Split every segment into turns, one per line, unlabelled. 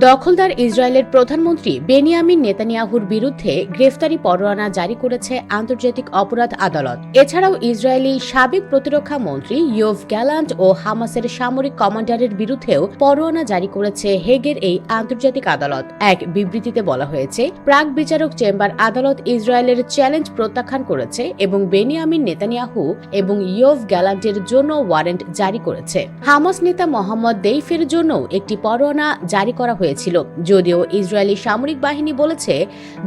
দখলদার ইসরায়েলের প্রধানমন্ত্রী বেনিয়ামিন নেতানিয়াহুর বিরুদ্ধে গ্রেফতারি পরোয়ানা জারি করেছে আন্তর্জাতিক অপরাধ আদালত। এছাড়াও ইসরায়েলি সাবেক প্রতিরক্ষা মন্ত্রী ইয়োভ গ্যালান্ট ও হামাসের সামরিক কমান্ডারের বিরুদ্ধেও পরোয়ানা জারি করেছে হেগের এই আন্তর্জাতিক আদালত। এক বিবৃতিতে বলা হয়েছে, প্রাক বিচারক চেম্বার আদালত ইসরায়েলের চ্যালেঞ্জ প্রত্যাখ্যান করেছে এবং বেনিয়ামিন নেতানিয়াহু এবং ইয়োভ গ্যালান্টের জন্য ওয়ারেন্ট জারি করেছে। হামাস নেতা মোহাম্মদ দেইফের জন্য একটি পরোয়ানা জারি করা হয়েছিল, যদিও ইসরায়েলি সামরিক বাহিনী বলেছে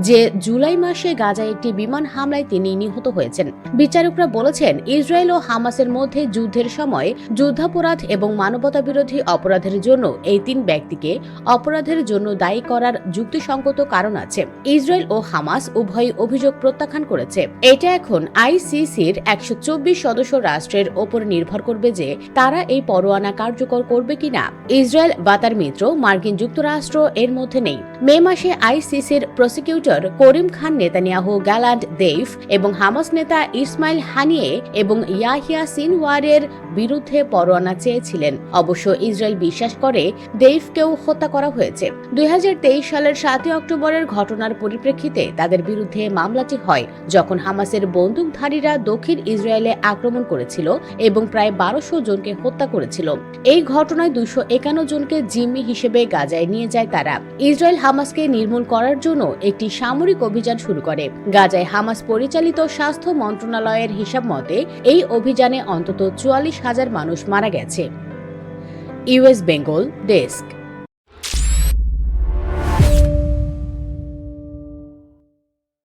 যে জুলাই মাসে গাজায় একটি বিমান হামলায় তিনি নিহত হয়েছেন। বিচারকরা বলেছেন, ইসরায়েল ও হামাসের মধ্যে যুদ্ধের সময় যুদ্ধাপরাধ এবং মানবতাবিরোধী অপরাধের জন্য এই তিন ব্যক্তিকে অপরাধের জন্য দায়ী করার যুক্তিসঙ্গত কারণ আছে। ইসরায়েল ও হামাস উভয়ই অভিযোগ প্রত্যাখ্যান করেছে। এটা এখন আইসিসির 124 সদস্য রাষ্ট্রের ওপর নির্ভর করবে যে তারা এই পরোয়ানা কার্যকর করবে কিনা। ইসরায়েল বা তার মিত্র মার্কিন যুক্তরাষ্ট্র এর মধ্যে নেই। মে মাসে আইসিসির prosecutor Karim Khan Netanyahu, gallant, Deif এবং হামাস নেতা ইসমাইল হানিয়ে এবং ইয়াহিয়া সিনওয়ারের বিরুদ্ধে পরোয়ানা চেয়েছিলেন। অবশ্য ইসরায়েল বিশ্বাস করে দেইফকেও হত্যা করা হয়েছে। 2023 সালের 7 অক্টোবরের ঘটনার পরিপ্রেক্ষিতে তাদের বিরুদ্ধে মামলাটি হয়, যখন হামাসের বন্দুকধারীরা দক্ষিণ ইসরায়েলে আক্রমণ করেছিল এবং প্রায় 1200 জনকে হত্যা করেছিল। এই ঘটনায় 251 জনকে জিম্মি হিসেবে গাজায় নিয়ে যায় তারা। ইসরায়েল হামাসকে নির্মূল করার জন্য একটি সামরিক অভিযান শুরু করে। গাজায় হামাস পরিচালিত স্বাস্থ্য মন্ত্রণালয়ের হিসাব মতে এই অভিযানে অন্তত 44,000 মানুষ মারা গেছে। US Bengal desk.